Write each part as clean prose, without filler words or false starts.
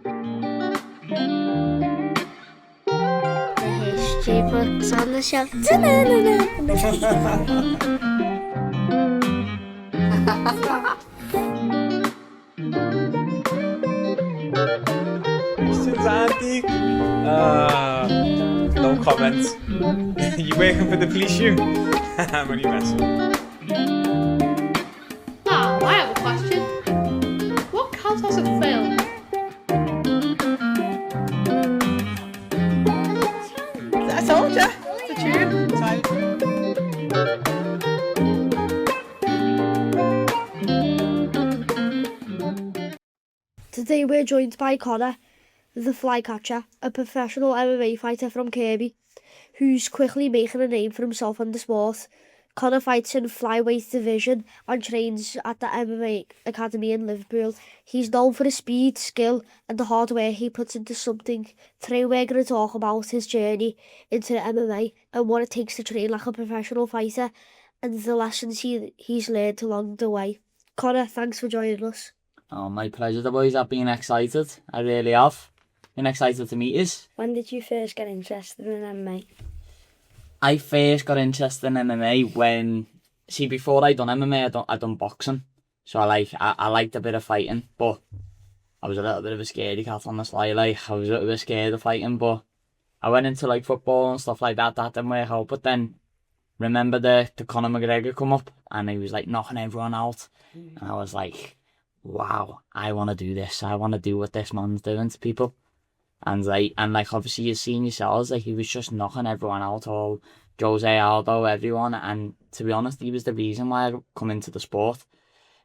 The history books on the shelf. Questions, Auntie? No comments. You working for the police, you? I'm only messing. Now, I have a question. What counts as a film? I told ya. It's a tune. Sorry. Today we're joined by Connor, the flycatcher, a professional MMA fighter from Kirkby, who's quickly making a name for himself in the sport. Connor fights in flyweight division and trains at the MMA Academy in Liverpool. He's known for his speed, skill and the hard work he puts into something. Today we're going to talk about his journey into MMA and what it takes to train like a professional fighter and the lessons he's learned along the way. Connor, thanks for joining us. Oh, my pleasure, the boys. I've been excited. I really have. Been excited to meet us. When did you first get interested in MMA? I first got interested in MMA when, before I done MMA, I done boxing. So I liked a bit of fighting, but I was a little bit of a scaredy cat on the sly. I was a little bit scared of fighting, but I went into football and stuff like that. That didn't work out. But then, remember the Conor McGregor come up and he was knocking everyone out, and I was like, wow, I want to do this. I want to do what this man's doing to people. And obviously you've seen yourselves, he was just knocking everyone out, all Jose Aldo, everyone. And to be honest, he was the reason why I come into the sport.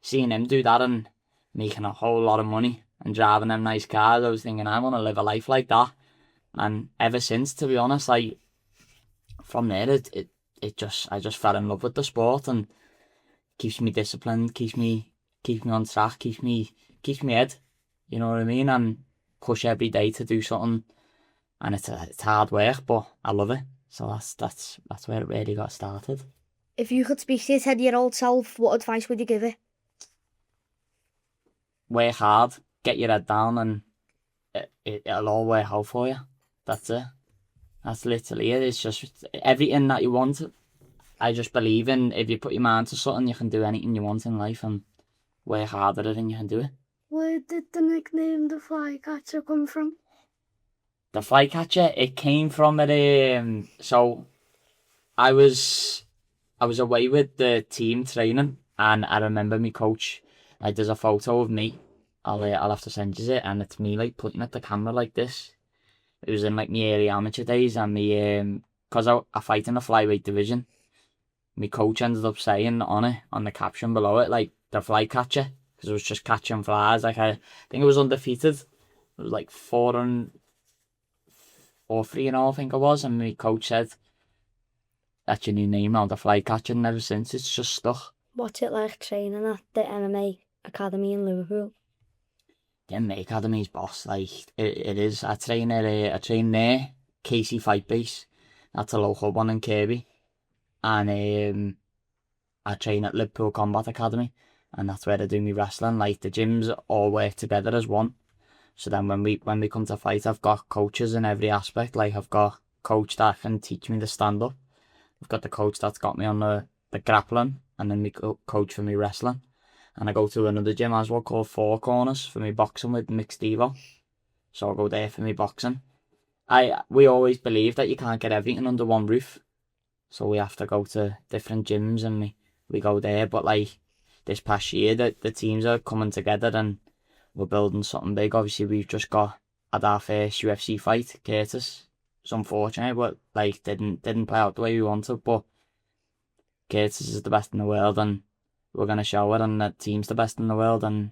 Seeing him do that and making a whole lot of money and driving them nice cars, I was thinking, I want to live a life like that. And ever since, to be honest, from there, I just fell in love with the sport, and keeps me disciplined, keeps me on track, keeps me head, you know what I mean, and push every day to do something. And it's hard work, but I love it. So that's where it really got started. If you could speak to your 10-year-old self, what advice would you give it? Work hard, get your head down, and it'll all work out for you. That's it. That's literally it. It's just everything that you want. I just believe in, if you put your mind to something, you can do anything you want in life, and work hard at it and you can do it. Where did the nickname the Flycatcher come from? The Flycatcher, it came from it. So I was away with the team training, and I remember my coach. There's a photo of me. I'll have to send you it, and it's me putting at the camera like this. It was in my early amateur days, and me because I fight in the flyweight division. My coach ended up saying on the caption below it the Flycatcher, because it was just catching flies. I think it was undefeated. It was 4-3-0, I think it was. And my coach said, that's your new name now, the Flycatcher. And ever since, it's just stuck. What's it like training at the MMA Academy in Liverpool? The MMA Academy's boss. It is. I train there, Casey Fight Base. That's a local one in Kirkby. And I train at Liverpool Combat Academy. And that's where I do my wrestling. The gyms all work together as one. So then when we come to fight, I've got coaches in every aspect. I've got a coach that can teach me the stand-up. I've got the coach that's got me on the grappling, and then my coach for me wrestling. And I go to another gym as well called Four Corners for me boxing with Mixed Evo. So I go there for me boxing. We always believe that you can't get everything under one roof. So we have to go to different gyms, and we go there. But this past year, the teams are coming together and we're building something big. Obviously, we've just had our first UFC fight, Curtis. It's unfortunate, but didn't play out the way we wanted. But Curtis is the best in the world, and we're gonna show it. And the team's the best in the world, and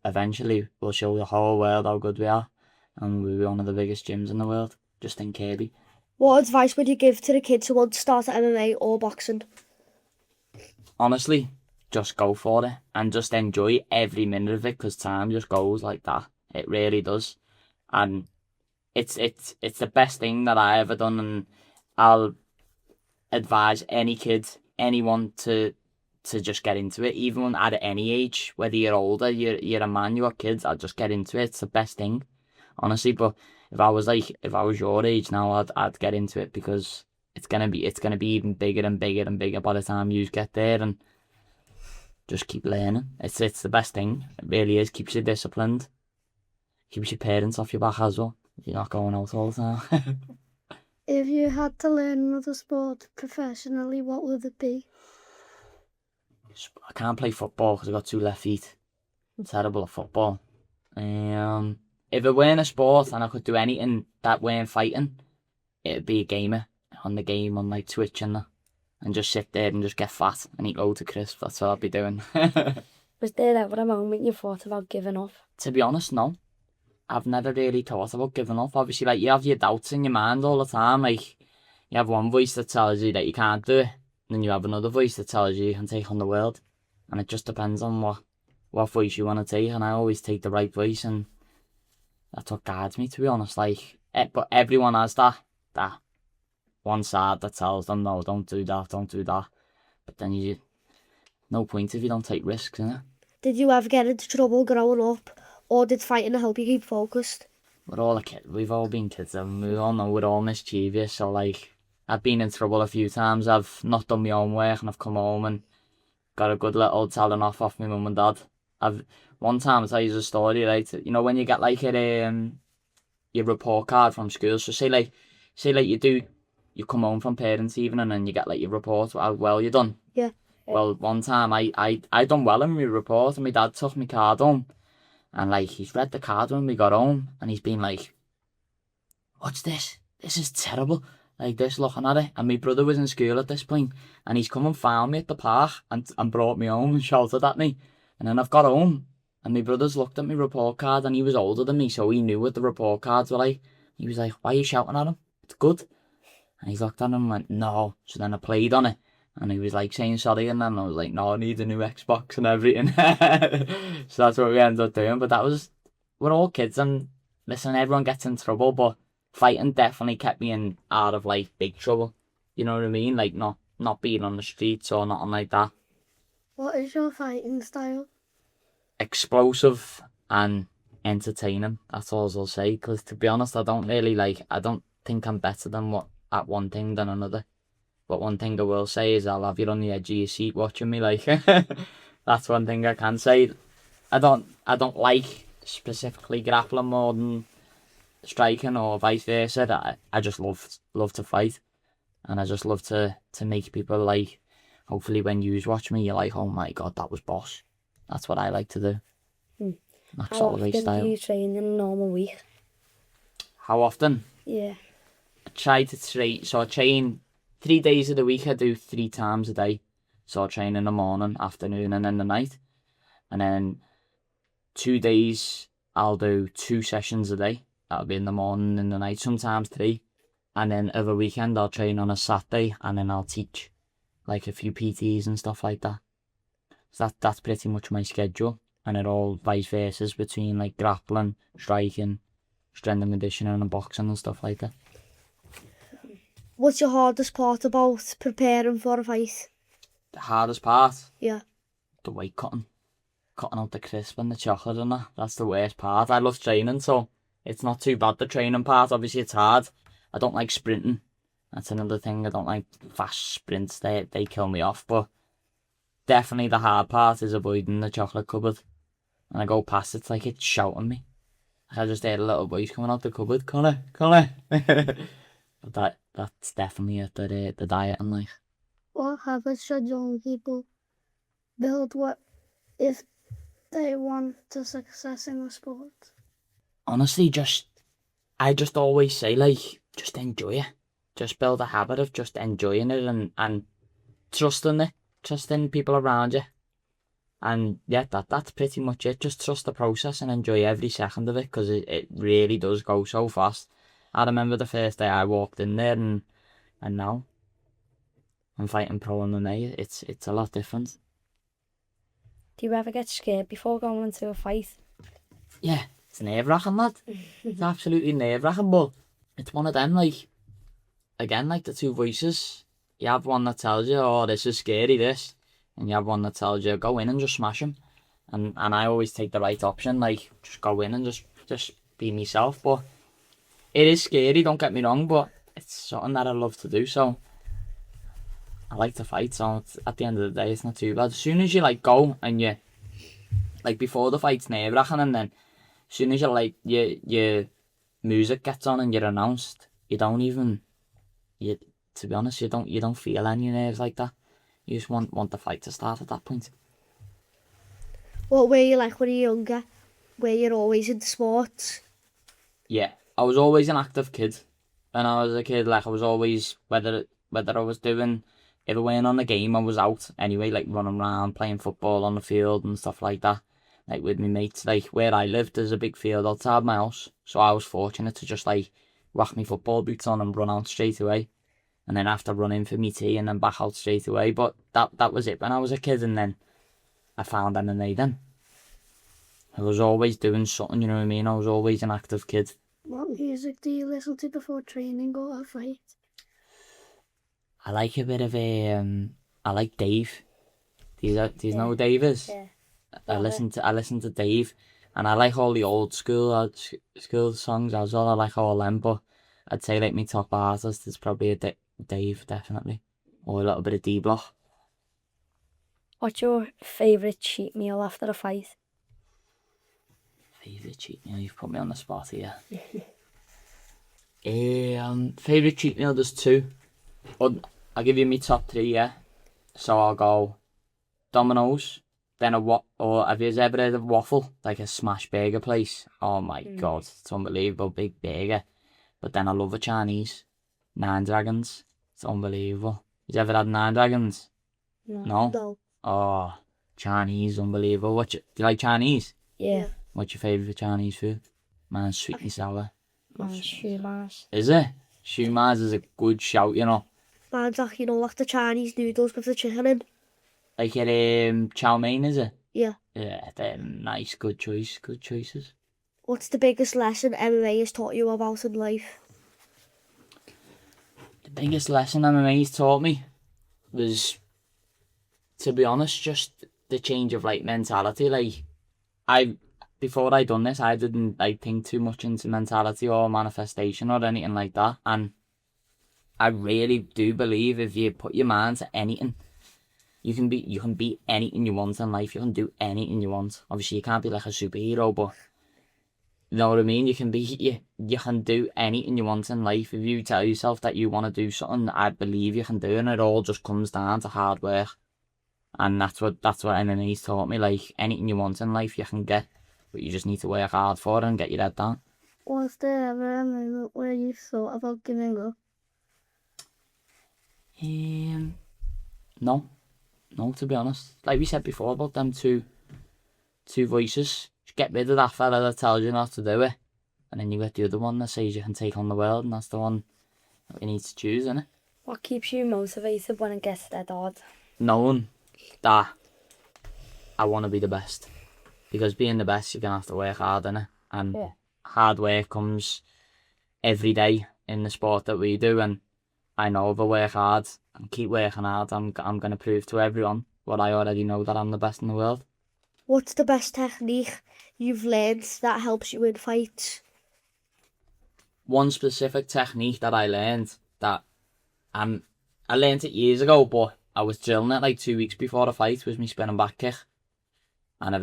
eventually we'll show the whole world how good we are, and we'll be one of the biggest gyms in the world, just in Kirkby. What advice would you give to the kids who want to start MMA or boxing? Honestly, just go for it and just enjoy every minute of it, because time just goes like that. It really does. And it's the best thing that I ever done, and I'll advise any kid, anyone to just get into it, even at any age, whether you're older, you're a man, you're kids, I'll just get into it. It's the best thing. honestly. But if I was your age now, I'd get into it, because it's gonna be even bigger and bigger and bigger by the time you get there, and just keep learning. It's the best thing. It really is. Keeps you disciplined. Keeps your parents off your back as well. You're not going out all the time. If you had to learn another sport professionally, what would it be? I can't play football because I've got 2 left feet. I'm terrible at football. If it weren't a sport and I could do anything that weren't fighting, it'd be a gamer on the game on like Twitch and that, and just sit there and just get fat and eat loads of crisps. That's what I'd be doing. Was there ever a moment you thought about giving up? To be honest, no. I've never really thought about giving up. Obviously, like, you have your doubts in your mind all the time. Like, you have one voice that tells you that you can't do it, and then you have another voice that tells you can take on the world. And it just depends on what voice you want to take. And I always take the right voice, and that's what guides me, to be honest. Like, but everyone has that one side that tells them, no, don't do that. But then no point if you don't take risks, innit? Did you ever get into trouble growing up, or did fighting help you keep focused? We're all a kid. We've all been kids, and we all know we're all mischievous. So, like, I've been in trouble a few times. I've not done my own work, and I've come home and got a good little telling off my mum and dad. One time, I'll tell you a story, right? You know when you get like your report card from school. So say like you come home from parents' evening and you get like your report how well you done. Yeah. Well, one time I done well in my report, and my dad took my card home, and like he's read the card when we got home, and he's been like, "What's this? This is terrible." Like this, looking at it, and my brother was in school at this point, and he's come and found me at the park and brought me home and shouted at me, and then I've got home, and my brother's looked at my report card, and he was older than me, so he knew what the report cards were like. He was like, "Why are you shouting at him? It's good." And he looked at him and went, "No." So then I played on it, and he was like saying sorry, and then I was like, "No, I need a new Xbox and everything." So that's what we ended up doing. But we're all kids, and listen, everyone gets in trouble, but fighting definitely kept me out of like big trouble. You know what I mean? Like not being on the streets or nothing like that. What is your fighting style? Explosive and entertaining. That's all I'll say. Because to be honest, I don't think I'm better at one thing than another. But one thing I will say is I'll have you on the edge of your seat watching me. Like that's one thing I can say. I don't like specifically grappling more than striking or vice versa. I just love to fight, and I just love to make people like, hopefully when you watch me you're like, "Oh my god, that was boss." That's what I like to do. That's How sort of often style. do you train in a normal week? How often? Yeah. I try to train, so I train 3 days of the week. I do 3 times a day. So I train in the morning, afternoon, and then the night. And then 2 days I'll do 2 sessions a day. That'll be in the morning and the night, sometimes 3. And then every weekend I'll train on a Saturday, and then I'll teach like a few PTs and stuff like that. So that's pretty much my schedule. And it all vice versa between like grappling, striking, strength and conditioning, and boxing and stuff like that. What's your hardest part about preparing for a fight? The hardest part? Yeah. The weight cutting. Cutting out the crisp and the chocolate and that. That's the worst part. I love training, so it's not too bad, the training part. Obviously it's hard. I don't like sprinting. That's another thing. I don't like fast sprints. They kill me off. But definitely the hard part is avoiding the chocolate cupboard. And I go past, it's like it's shouting me. I just heard a little voice coming out the cupboard. Connor. But that's definitely it. The diet and like. What habits should young people build if they want to success in the sport? Honestly, I just always say, like, just enjoy it. Just build a habit of just enjoying it and trusting it. Trusting people around you. And yeah, that's pretty much it. Just trust the process and enjoy every second of it, because it really does go so fast. I remember the first day I walked in there, and now I'm fighting pro MMA. It's a lot different. Do you ever get scared before going into a fight? Yeah, it's nerve-wracking, lad. It's absolutely nerve-wracking, but it's one of them, like, again, like the 2 voices. You have one that tells you, "Oh, this is scary, this." And you have one that tells you, "Go in and just smash him." And I always take the right option, like, just go in and just be myself. But it is scary, don't get me wrong, but it's something that I love to do, so I like to fight, so at the end of the day, it's not too bad. As soon as you, like, go and you, like, before the fight's nerve-wracking, and then as soon as you, like, your music gets on and you're announced, you don't even, to be honest, you don't feel any nerves like that. You just want the fight to start at that point. What were you like when you were younger? Were you always into sports? Yeah, I was always an active kid. When I was a kid, like, I was always, whether I was doing, if I weren't on the game, I was out anyway, like running around, playing football on the field and stuff like that. Like with my mates, like where I lived, there's a big field outside my house. So I was fortunate to just like whack my football boots on and run out straight away. And then after running for me tea and then back out straight away. But that was it when I was a kid, and then I found MMA then. I was always doing something, you know what I mean? I was always an active kid. What music do you listen to before training or a fight? I like a bit of I like Dave. Do you know who Dave is? Yeah. I listen to Dave, and I like all the old school songs as well. I like all them, but I'd say like my top artist is probably Dave, definitely, or a little bit of D-Block. What's your favourite cheat meal after a fight? Favourite cheat meal? You've put me on the spot here. Favourite cheat meal, there's two. I'll give you my top three, yeah. So I'll go Domino's, then or have you ever heard of Waffle? Like a smash burger place. Oh my god, it's unbelievable, big burger. But then I love a Chinese, Nine Dragons. It's unbelievable. You ever had Nine Dragons? No? No. Oh, Chinese, unbelievable. Do you like Chinese? Yeah. What's your favourite Chinese food? Mine's sweet and sour. Shumas. Is it? Shumas is a good shout, you know. Mine's like, like the Chinese noodles with the chicken in. Like your chow mein, is it? Yeah. Yeah, they're nice, good choices. What's the biggest lesson MMA has taught you about in life? The biggest lesson MMA's taught me was, to be honest, just the change of like mentality. Like, before I done this, I didn't like think too much into mentality or manifestation or anything like that. And I really do believe if you put your mind to anything, you can be anything you want in life. You can do anything you want. Obviously, you can't be like a superhero, but you know what I mean? You can do anything you want in life. If you tell yourself that you want to do something, I believe you can do it, and it all just comes down to hard work. And that's what MMA's taught me. Like, anything you want in life, you can get, but you just need to work hard for it and get your head down. Was there ever a moment where you thought about giving up? No, to be honest. Like we said before about them two voices. Just get rid of that fella that tells you not to do it, and then you get the other one that says you can take on the world, and that's the one that you need to choose, innit? What keeps you motivated when it gets dead hard? Knowing that I want to be the best, because being the best, you're gonna have to work hard, innit? And hard work comes every day in the sport that we do, and I know if I work hard and keep working hard, I'm gonna prove to everyone what I already know, that I'm the best in the world. What's the best technique you've learned that helps you in fights? One specific technique that I learned that I learned it years ago, but I was drilling it like 2 weeks before the fight, was my spinning back kick. And I've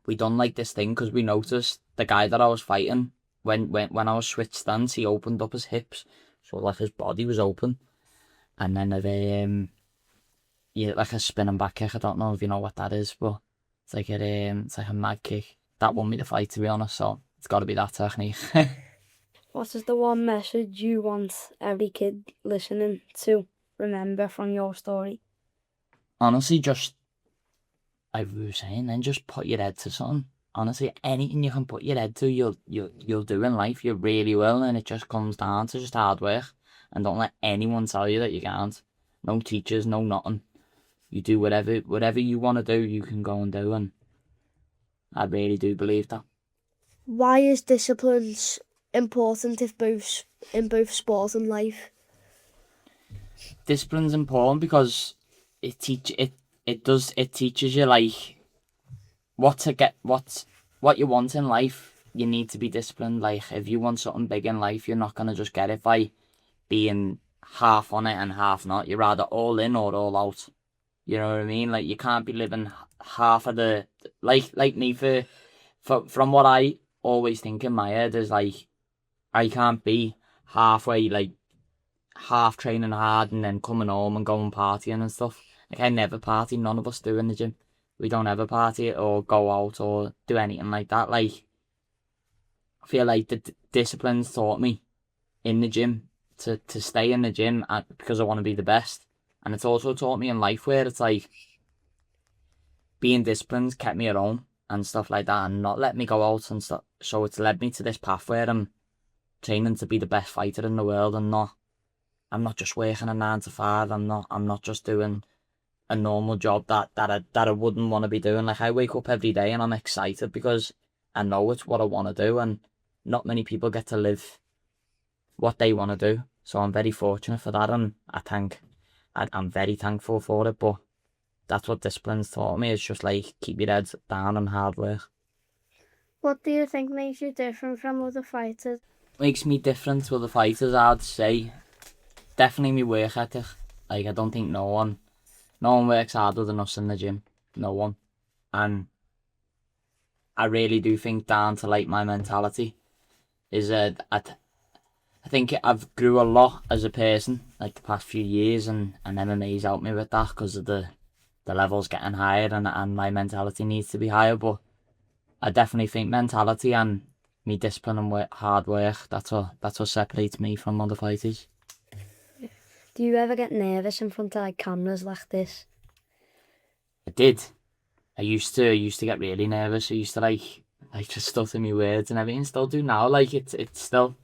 we done like this thing because we noticed the guy that I was fighting, when I was switched stance, he opened up his hips, so like his body was open. And then like a spinning back kick. I don't know if you know what that is, but it's like a mad kick. That won me the fight, to be honest, so it's got to be that technique. What is the one message you want every kid listening to remember from your story? Honestly, just, like we were saying, then just put your head to something. Honestly, anything you can put your head to, you'll do in life. You really will, and it just comes down to just hard work. And don't let anyone tell you that you can't. No teachers, no nothing. You do whatever you want to do, you can go and do, and I really do believe that. Why is discipline important in both sport and life? Discipline's important because it teaches you like what you want in life. you need to be disciplined. Like, if you want something big in life, you're not going to just get it by being half on it and half not. You're either all in or all out. You know what I mean? Like, you can't be living half of the... Like me, from what I always think in my head is, like, I can't be halfway, like, half training hard and then coming home and going partying and stuff. Like, I never party. None of us do in the gym. We don't ever party or go out or do anything like that. Like, I feel like the discipline's taught me in the gym to stay in the gym because I want to be the best. And it's also taught me in life where it's like being disciplined kept me at home and stuff like that and not let me go out and stuff. So it's led me to this path where I'm training to be the best fighter in the world and I'm not just working a 9 to 5. I'm not just doing a normal job that I wouldn't want to be doing. Like, I wake up every day and I'm excited because I know it's what I want to do, and not many people get to live what they want to do. So I'm very fortunate for that, and I'm very thankful for it. But that's what discipline's taught me, is just like keep your head down and hard work. What do you think makes you different from other fighters? Makes me different to other fighters, I'd say definitely my work ethic. Like, I don't think no one works harder than us in the gym. No one. And I really do think down to like my mentality is I think I've grew a lot as a person like the past few years, and MMA's helped me with that because of the levels getting higher and my mentality needs to be higher. But I definitely think mentality and me discipline and hard work, that's what separates me from other fighters. Do you ever get nervous in front of like cameras like this? I did. I used to get really nervous. I used to like just stutter my words and everything. Still do now. Like, it's still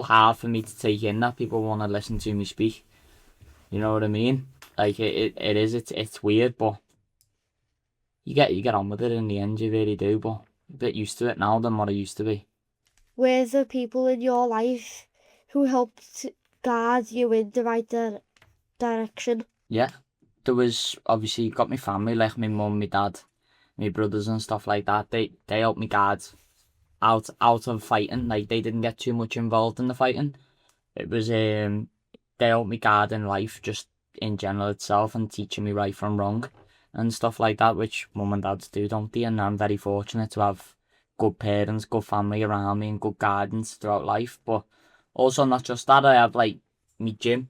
hard for me to take in that people want to listen to me speak. You know what I mean? Like, it's weird, but you get on with it in the end. You really do. But I'm a bit used to it now than what I used to be. Were there people in your life who helped guide you in the right direction? Yeah. There was, obviously, got my family, like my mum, my dad, my brothers and stuff like that. They helped me guide out of fighting. Like, they didn't get too much involved in the fighting. It was they helped me guide in life, just in general itself, and teaching me right from wrong and stuff like that, which mum and dads do, don't they? And I'm very fortunate to have good parents, good family around me and good guidance throughout life. But also, not just that, I have like my gym.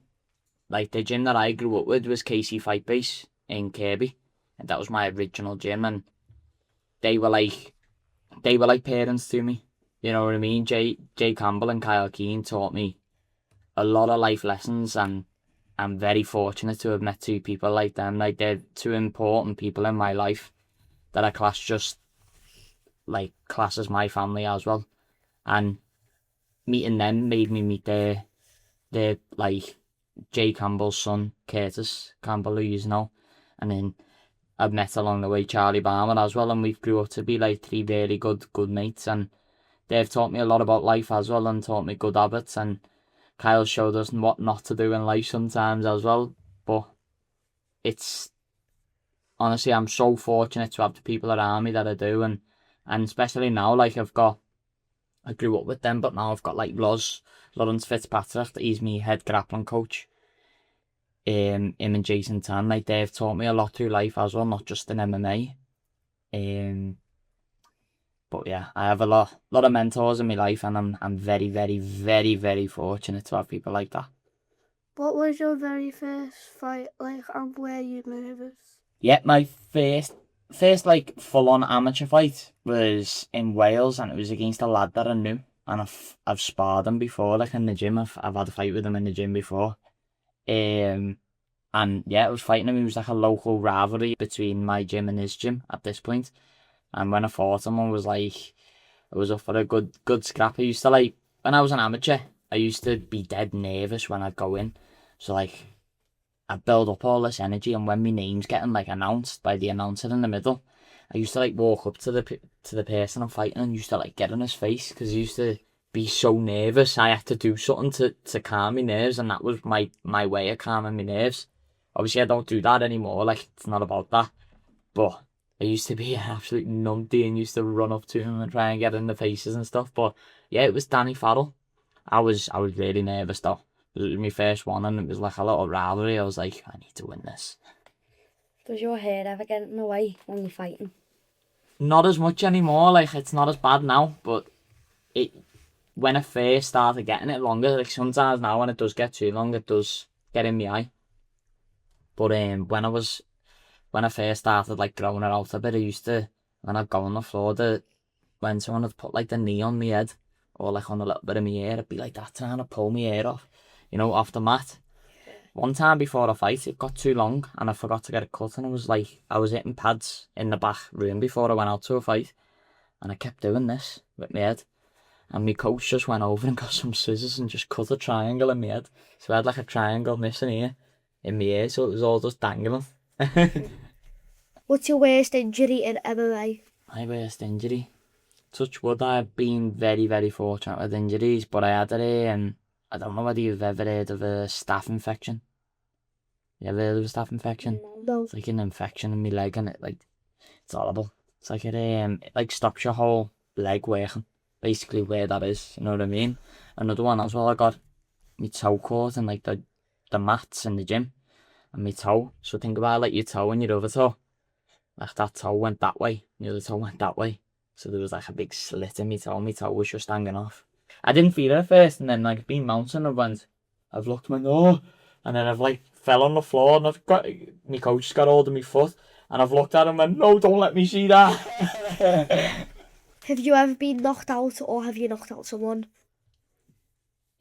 Like, the gym that I grew up with was KC Fight Base in Kirkby, and that was my original gym, and they were like parents to me. You know what I mean? Jay Campbell and Kyle Keane taught me a lot of life lessons, and I'm very fortunate to have met two people like them. Like, they're two important people in my life that I class as my family as well. And meeting them made me meet their like Jay Campbell's son, Curtis Campbell, who you know. And then I've met along the way Charlie Barmer as well, and we've grew up to be like three really good mates, and they've taught me a lot about life as well and taught me good habits, and Kyle showed us what not to do in life sometimes as well. But it's honestly, I'm so fortunate to have the people around me that I do, and especially now, like, I grew up with them, but now I've got like Lawrence Fitzpatrick, he's my head grappling coach. Him and Jason Tan, like, they've taught me a lot through life as well, not just in MMA. But yeah, I have a lot of mentors in my life, and I'm very, very, very, very fortunate to have people like that. What was your very first fight like, and were you nervous? Yeah, my first like full-on amateur fight was in Wales, and it was against a lad that I knew, and I've sparred him before, like in the gym. I've had a fight with him in the gym before. And yeah, I was fighting him. It was like a local rivalry between my gym and his gym at this point. And when I fought him, I was up for a good scrap. I used to, like, when I was an amateur, I used to be dead nervous when I'd go in. So, like, I'd build up all this energy, and when my name's getting, like, announced by the announcer in the middle, I used to, like, walk up to the person I'm fighting and used to, like, get on his face, because I used to be so nervous. I had to do something to calm my nerves, and that was my way of calming my nerves. Obviously, I don't do that anymore. Like, it's not about that. But I used to be an absolute numpty and used to run up to him and try and get in the faces and stuff. But yeah, it was Danny Farrell. I was really nervous though. It was my first one and it was like a little rivalry. I was like, I need to win this. Does your hair ever get in the way when you're fighting? Not as much anymore, like it's not as bad now, but when I first started getting it longer, like sometimes now when it does get too long, it does get in my eye. But when I first started like growing it out a bit, I used to, when I'd go on the floor, when someone would put like the knee on my head or like on a little bit of my hair, it'd be like that trying to pull my hair off, off the mat. One time before a fight, it got too long and I forgot to get it cut, and it was like I was hitting pads in the back room before I went out to a fight, and I kept doing this with my head, and my coach just went over and got some scissors and just cut a triangle in my head. So I had like a triangle missing here in my ear, so it was all just dangling. What's your worst injury in MMA? My worst injury? Touch wood, I've been very, very fortunate with injuries, but I had I don't know whether you've ever heard of a staph infection. You ever heard of a staph infection? No. It's like an infection in my leg, and it's horrible. It's like it like stops your whole leg working. Basically where that is, you know what I mean? Another one as well, I got my toe caught in like the mats in the gym, and my toe. So think about like your toe and your other toe. Like that toe went that way, and the other toe went that way. So there was like a big slit in my toe was just hanging off. I didn't feel it at first, and then like being mountain, I've looked and went, oh, and then I've like fell on the floor, and my coach got hold of my foot, and I've looked at him and went, no, don't let me see that. Have you ever been knocked out, or have you knocked out someone?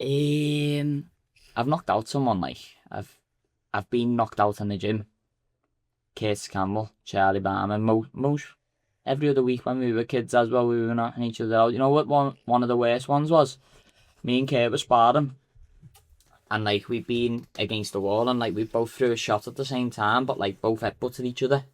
I've knocked out someone, like I've been knocked out in the gym. KidsKast, Charlie Barman, most every other week when we were kids as well, we were knocking each other out. You know what one of the worst ones was? Me and Kurt were sparring, and like we'd been against the wall, and like we both threw a shot at the same time, but like both headbutted each other.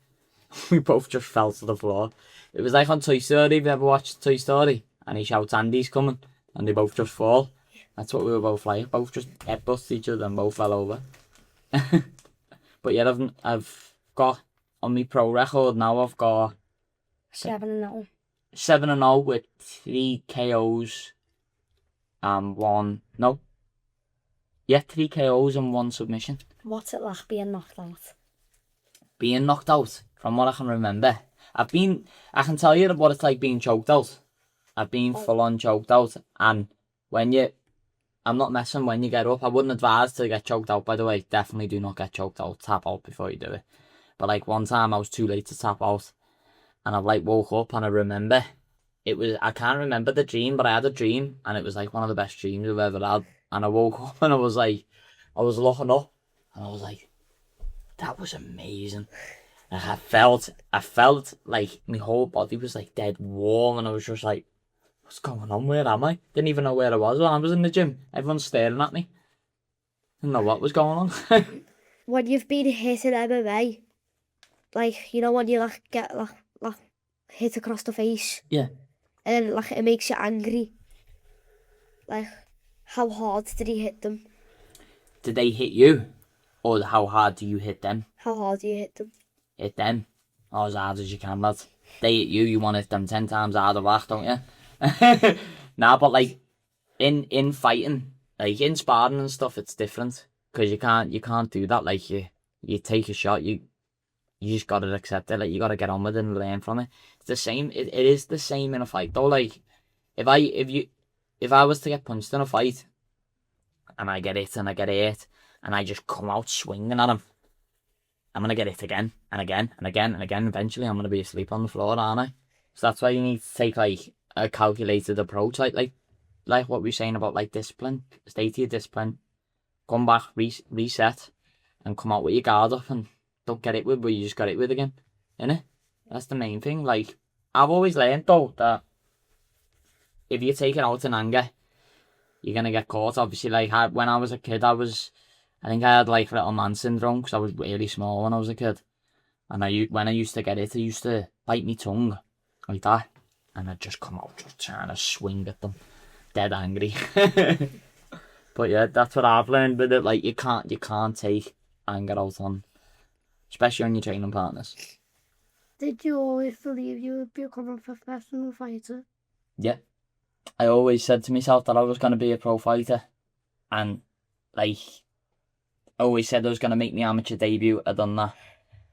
We both just fell to the floor. It was like on Toy Story. Have you ever watched Toy Story? And he shouts, Andy's coming, and they both just fall. That's what we were both like. Both just headbutted each other and both fell over. But yeah, I've got on my pro record now. I've got 7-0. 7-0 with 3 KOs and 1. No. Yeah, 3 KOs and 1 submission. What's it like being knocked out? Being knocked out, from what I can remember, I can tell you what it's like being choked out. I've been full on choked out, and I'm not messing, when you get up, I wouldn't advise to get choked out, by the way. Definitely do not get choked out. Tap out before you do it. But like one time I was too late to tap out, and I like woke up, and I remember I can't remember the dream, but I had a dream, and it was like one of the best dreams I've ever had. And I woke up and I was looking up, and I was like, that was amazing. Like I felt like my whole body was like dead warm, and I was just like, what's going on? Where am I? Didn't even know where I was when I was in the gym. Everyone's staring at me. Didn't know what was going on. When you've been hit in MMA, like, you know when you like get like hit across the face? Yeah. And then like it makes you angry. Like, how hard did he hit them? Did they hit you? Or how hard do you hit them? How hard do you hit them? Hit them. Oh, as hard as you can, lad. They hit you, you want to hit them 10 times harder back, don't you? Nah, but like in fighting, like in sparring and stuff, it's different. Because you can't do that. Like you take a shot, you just gotta accept it. Like you gotta get on with it and learn from it. It's the same. It is the same in a fight though. Like if I was to get punched in a fight, and I get hit and I get hurt, and I just come out swinging at him, I'm gonna get hit again and again and again and again. Eventually, I'm gonna be asleep on the floor, aren't I? So that's why you need to take like a calculated approach, like what we're saying about like discipline. Stay to your discipline, come back, reset, and come out with your guard up, and don't get it with, but you just got it with again, innit? That's the main thing. Like I've always learned though that if you take it out in anger, you're gonna get caught. Obviously, like when I was a kid, I think I had like little man syndrome because I was really small when I was a kid, and when I used to get it, I used to bite my tongue like that, and I'd just come out just trying to swing at them, dead angry. But yeah, that's what I've learned with it. Like you can't take anger out on, especially on your training partners. Did you always believe you would become a professional fighter? Yeah. I always said to myself that I was going to be a pro fighter. And, like, I always said I was going to make my amateur debut. I done that.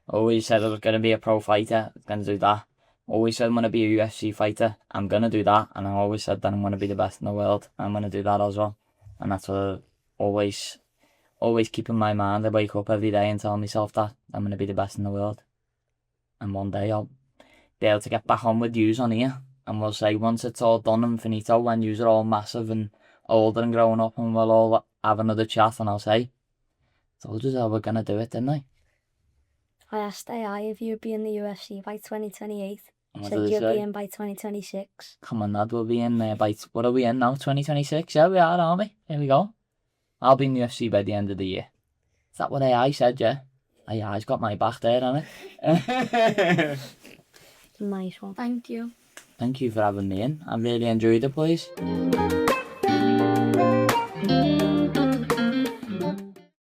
Always said I was going to be a pro fighter. I was going to do that. Always said I'm going to be a UFC fighter. I'm going to do that. And I always said that I'm going to be the best in the world. I'm going to do that as well. And that's what I always keep in my mind. I wake up every day and tell myself that I'm going to be the best in the world. And one day I'll be able to get back on with yous on here. And we'll say once it's all done and finito, when yous are all massive and older and growing up, and we'll all have another chat, and I'll say, told you how we're going to do it, didn't I? I asked AI if you'd be in the UFC by 2028. And what Said did you'd they be say? in by 2026. Come on, lad, we'll be in there by, what are we in now, 2026? Yeah, we are, aren't we? Here we go. I'll be in the UFC by the end of the year. Is that what AI said, yeah? AI's got my back there, hasn't it? Nice one. Thank you. Thank you for having me in. I really enjoyed it, please.